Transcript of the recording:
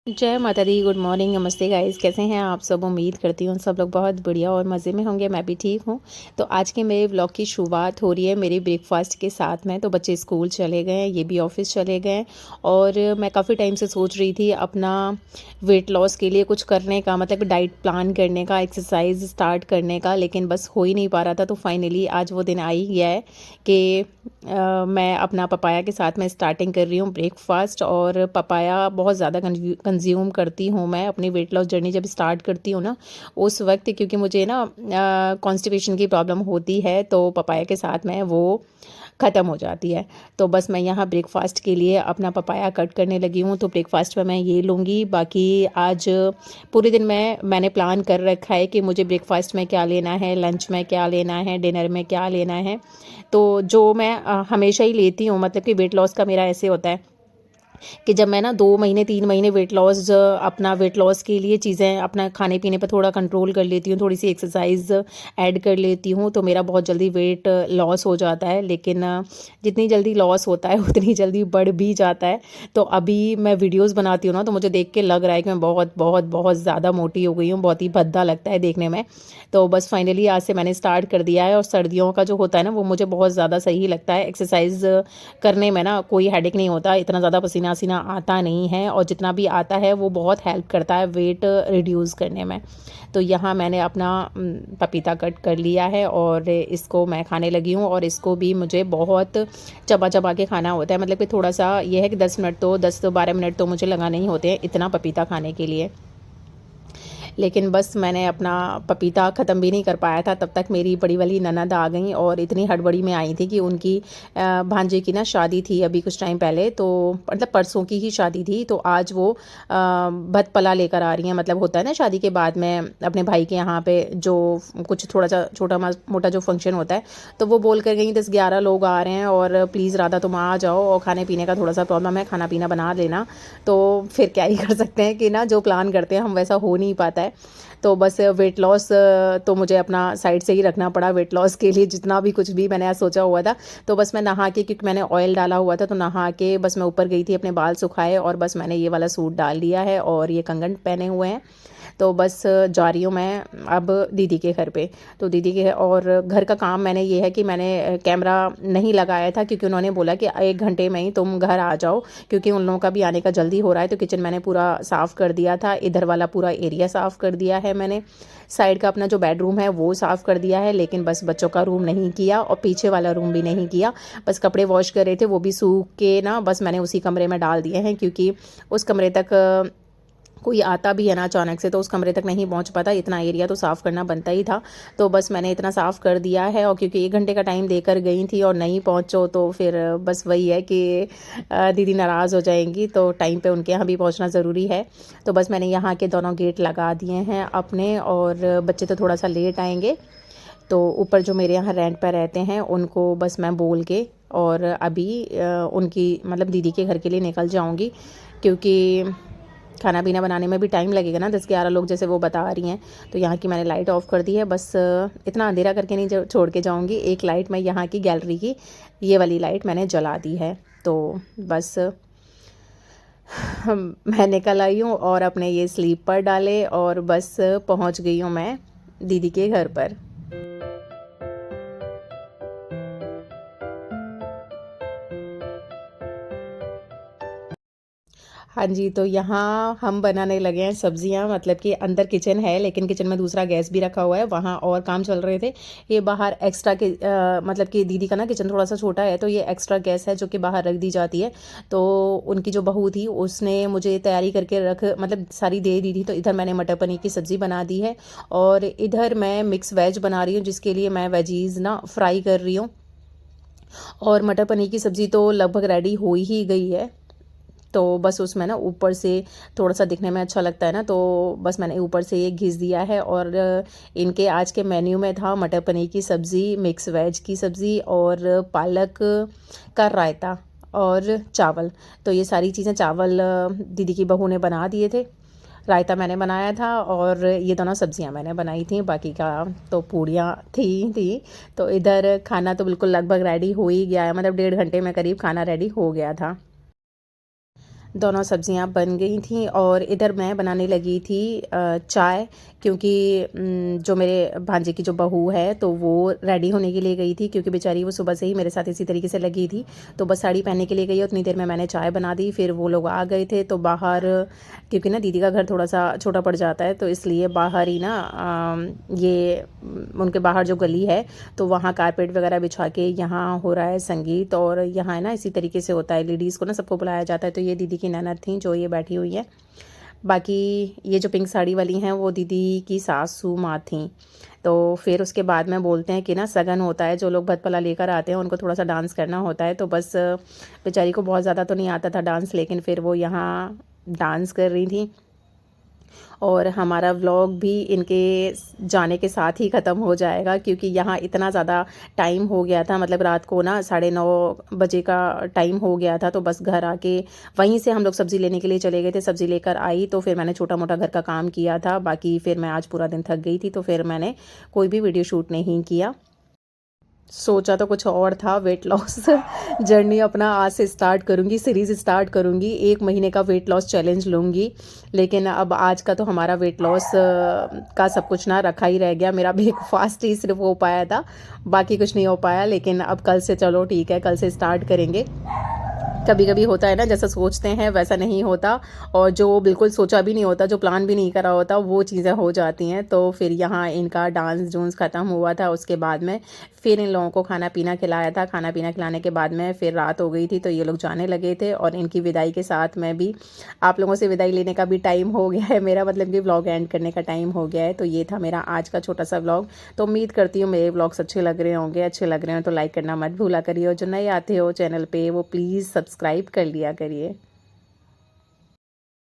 जय माता दी। Good morning, नमस्ते गाइस। कैसे हैं आप सब? उम्मीद करती हूँ सब लोग बहुत बढ़िया और मज़े में होंगे। मैं भी ठीक हूँ। तो आज के मेरे व्लॉग की शुरुआत हो रही है मेरे ब्रेकफास्ट के साथ में। तो बच्चे स्कूल चले गए हैं, ये भी ऑफिस चले गए हैं और मैं काफ़ी टाइम से सोच रही थी अपना वेट लॉस के लिए कुछ करने का, मतलब डाइट प्लान करने का, एक्सरसाइज स्टार्ट करने का, लेकिन बस हो ही नहीं पा रहा था। तो फाइनली आज वो दिन आ ही गया है कि मैं अपना पपाया के साथ में स्टार्टिंग कर रही हूँ ब्रेकफास्ट। और पपाया बहुत ज़्यादा कंज्यूम करती हूँ मैं अपनी वेट लॉस जर्नी जब स्टार्ट करती हूँ ना उस वक्त, क्योंकि मुझे ना कॉन्स्टिपेशन की प्रॉब्लम होती है तो पपाया के साथ में वो ख़त्म हो जाती है। तो बस मैं यहाँ ब्रेकफास्ट के लिए अपना पपाया कट करने लगी हूँ। तो ब्रेकफास्ट में मैं ये लूँगी। बाकी आज पूरे दिन मैंने प्लान कर रखा है कि मुझे ब्रेकफास्ट में क्या लेना है, लंच में क्या लेना है, डिनर में क्या लेना है। तो जो मैं हमेशा ही लेती हूँ, मतलब कि वेट लॉस का मेरा ऐसे होता है कि जब मैं ना 2 महीने 3 महीने अपना वेट लॉस के लिए चीज़ें अपना खाने पीने पर थोड़ा कंट्रोल कर लेती हूँ, थोड़ी सी एक्सरसाइज ऐड कर लेती हूँ, तो मेरा बहुत जल्दी वेट लॉस हो जाता है। लेकिन जितनी जल्दी लॉस होता है उतनी जल्दी बढ़ भी जाता है। तो अभी मैं वीडियोस बनाती हूँ ना, तो मुझे देख के लग रहा है कि मैं बहुत बहुत बहुत ज़्यादा मोटी हो गई हूँ। बहुत ही भद्दा लगता है देखने में। तो बस फाइनली आज से मैंने स्टार्ट कर दिया है। और सर्दियों का जो होता है ना वो मुझे बहुत ज़्यादा सही लगता है। एक्सरसाइज करने में ना कोई हेडेक नहीं होता, इतना ज़्यादा पसीना वसीना आता नहीं है, और जितना भी आता है वो बहुत हेल्प करता है वेट रिड्यूस करने में। तो यहाँ मैंने अपना पपीता कट कर लिया है और इसको मैं खाने लगी हूँ। और इसको भी मुझे बहुत चबा चबा के खाना होता है, मतलब कि थोड़ा सा ये है कि 10 से 12 मिनट तो मुझे लगाने ही होते हैं इतना पपीता खाने के लिए। लेकिन बस मैंने अपना पपीता ख़त्म भी नहीं कर पाया था, तब तक मेरी बड़ी वाली ननद आ गई और इतनी हड़बड़ी में आई थी कि उनकी भांजे की ना शादी थी अभी कुछ टाइम पहले, तो मतलब परसों की ही शादी थी। तो आज वो भत पला लेकर आ रही हैं। मतलब होता है ना शादी के बाद में अपने भाई के यहाँ पे जो कुछ थोड़ा सा छोटा मोटा जो फंक्शन होता है, तो वो बोल कर गई 10-11 लोग आ रहे हैं और प्लीज़ राधा तुम आ जाओ, और खाने पीने का थोड़ा सा प्रॉब्लम है, खाना पीना बना लेना। तो फिर क्या ही कर सकते हैं कि ना जो प्लान करते हैं हम वैसा हो नहीं पाता है। तो बस वेट लॉस तो मुझे अपना साइड से ही रखना पड़ा वेट लॉस के लिए, जितना भी कुछ भी मैंने आज सोचा हुआ था। तो बस मैं नहा के, क्योंकि मैंने ऑयल डाला हुआ था, तो नहा के बस मैं ऊपर गई थी अपने बाल सुखाए और बस मैंने ये वाला सूट डाल लिया है और ये कंगन पहने हुए हैं। तो बस जा रही हूँ मैं अब दीदी के घर पे। तो दीदी के और घर का काम मैंने ये है कि मैंने कैमरा नहीं लगाया था, क्योंकि उन्होंने बोला कि 1 घंटे में ही तुम घर आ जाओ, क्योंकि उन लोगों का भी आने का जल्दी हो रहा है। तो किचन मैंने पूरा साफ़ कर दिया था, इधर वाला पूरा एरिया साफ़ कर दिया है मैंने, साइड का अपना जो बेडरूम है वो साफ़ कर दिया है, लेकिन बस बच्चों का रूम नहीं किया और पीछे वाला रूम भी नहीं किया। बस कपड़े वॉश कर रहे थे, वो भी सूख के ना बस मैंने उसी कमरे में डाल दिए हैं, क्योंकि उस कमरे तक कोई आता भी है ना अचानक से तो उस कमरे तक नहीं पहुंच पाता, इतना एरिया तो साफ़ करना बनता ही था। तो बस मैंने इतना साफ़ कर दिया है। और क्योंकि 1 घंटे का टाइम देकर गई थी और नहीं पहुंचो तो फिर बस वही है कि दीदी नाराज़ हो जाएंगी, तो टाइम पे उनके यहाँ भी पहुंचना ज़रूरी है। तो बस मैंने यहाँ के दोनों गेट लगा दिए हैं अपने, और बच्चे तो थोड़ा सा लेट आएंगे। तो ऊपर जो मेरे यहाँ रेंट पर रहते हैं उनको बस मैं बोल के और अभी उनकी मतलब दीदी के घर के लिए निकल जाऊँगी, क्योंकि खाना पीना बनाने में भी टाइम लगेगा ना, 10-11 लोग जैसे वो बता रही हैं। तो यहाँ की मैंने लाइट ऑफ़ कर दी है। बस इतना अंधेरा करके नहीं छोड़ के जाऊँगी। एक लाइट मैं यहाँ की गैलरी की ये वाली लाइट मैंने जला दी है। तो बस मैं निकल आई हूँ और अपने ये स्लीपर डाले और बस पहुँच गई हूँ मैं दीदी के घर पर। हाँ जी, तो यहाँ हम बनाने लगे हैं सब्जियाँ, मतलब कि अंदर किचन है लेकिन किचन में दूसरा गैस भी रखा हुआ है, वहाँ और काम चल रहे थे। ये बाहर एक्स्ट्रा के मतलब कि दीदी का ना किचन थोड़ा सा छोटा है, तो ये एक्स्ट्रा गैस है जो कि बाहर रख दी जाती है। तो उनकी जो बहू थी उसने मुझे तैयारी करके मतलब सारी दे दी थी। तो इधर मैंने मटर पनीर की सब्ज़ी बना दी है और इधर मैं मिक्स वेज बना रही हूँ, जिसके लिए मैं वेजीज़ ना फ्राई कर रही हूँ। और मटर पनीर की सब्ज़ी तो लगभग रेडी हो ही गई है। तो बस उसमें ना ऊपर से थोड़ा सा दिखने में अच्छा लगता है ना, तो बस मैंने ऊपर से ये घिस दिया है। और इनके आज के मेन्यू में था मटर पनीर की सब्ज़ी, मिक्स वेज की सब्ज़ी और पालक का रायता और चावल। तो ये सारी चीज़ें चावल दीदी की बहू ने बना दिए थे, रायता मैंने बनाया था और ये दोनों सब्जियां मैंने बनाई थी, बाकी का तो पूड़ियाँ थी। तो इधर खाना तो बिल्कुल लगभग रेडी हो ही गया है, मतलब 1.5 घंटे में करीब खाना रेडी हो गया था। दोनों सब्जियां बन गई थी और इधर मैं बनाने लगी थी चाय, क्योंकि जो मेरे भांजे की जो बहू है तो वो रेडी होने के लिए गई थी, क्योंकि बेचारी वो सुबह से ही मेरे साथ इसी तरीके से लगी थी। तो बस साड़ी पहनने के लिए गई, उतनी देर में मैंने चाय बना दी। फिर वो लोग आ गए थे तो बाहर, क्योंकि ना दीदी का घर थोड़ा सा छोटा पड़ जाता है तो इसलिए बाहर ही ना ये उनके बाहर जो गली है तो वहाँ कारपेट वगैरह बिछा के यहाँ हो रहा है संगीत। और यहाँ है ना इसी तरीके से होता है, लेडीज़ को ना सबको बुलाया जाता है। तो ये दीदी की ननद थी जो ये बैठी हुई है। बाकी ये जो पिंक साड़ी वाली हैं वो दीदी की सासू माँ थी। तो फिर उसके बाद में बोलते हैं कि ना सगन होता है, जो लोग भतपला लेकर आते हैं उनको थोड़ा सा डांस करना होता है। तो बस बेचारी को बहुत ज़्यादा तो नहीं आता था डांस, लेकिन फिर वो यहाँ डांस कर रही थी। और हमारा व्लॉग भी इनके जाने के साथ ही ख़त्म हो जाएगा, क्योंकि यहाँ इतना ज़्यादा टाइम हो गया था, मतलब रात को ना 9:30 बजे का टाइम हो गया था। तो बस घर आके वहीं से हम लोग सब्ज़ी लेने के लिए चले गए थे। सब्ज़ी लेकर आई तो फिर मैंने छोटा मोटा घर का काम किया था। बाकी फिर मैं आज पूरा दिन थक गई थी तो फिर मैंने कोई भी वीडियो शूट नहीं किया। सोचा तो कुछ और था, वेट लॉस जर्नी अपना आज से स्टार्ट करूँगी, सीरीज़ स्टार्ट करूँगी, 1 महीने का वेट लॉस चैलेंज लूँगी। लेकिन अब आज का तो हमारा वेट लॉस का सब कुछ ना रखा ही रह गया। मेरा ब्रेकफास्ट ही सिर्फ हो पाया था, बाकी कुछ नहीं हो पाया। लेकिन अब कल से चलो ठीक है, कल से स्टार्ट करेंगे। कभी कभी होता है ना, जैसा सोचते हैं वैसा नहीं होता, और जो बिल्कुल सोचा भी नहीं होता, जो प्लान भी नहीं करा होता, वो चीज़ें हो जाती हैं। तो फिर यहाँ इनका डांस जूंस ख़त्म हुआ था, उसके बाद में फिर इन लोगों को खाना पीना खिलाया था। खाना पीना खिलाने के बाद में फिर रात हो गई थी तो ये लोग जाने लगे थे, और इनकी विदाई के साथ में भी आप लोगों से विदाई लेने का भी टाइम हो गया है मेरा, मतलब कि व्लॉग एंड करने का टाइम हो गया है। तो ये था मेरा आज का छोटा सा व्लॉग। तो उम्मीद करती हूँ मेरे व्लॉग्स अच्छे लग रहे होंगे। अच्छे लग रहे हो तो लाइक करना मत भूला करिए, और जो नए आते हो चैनल पे वो प्लीज़ सब्सक्राइब कर लिया करिए।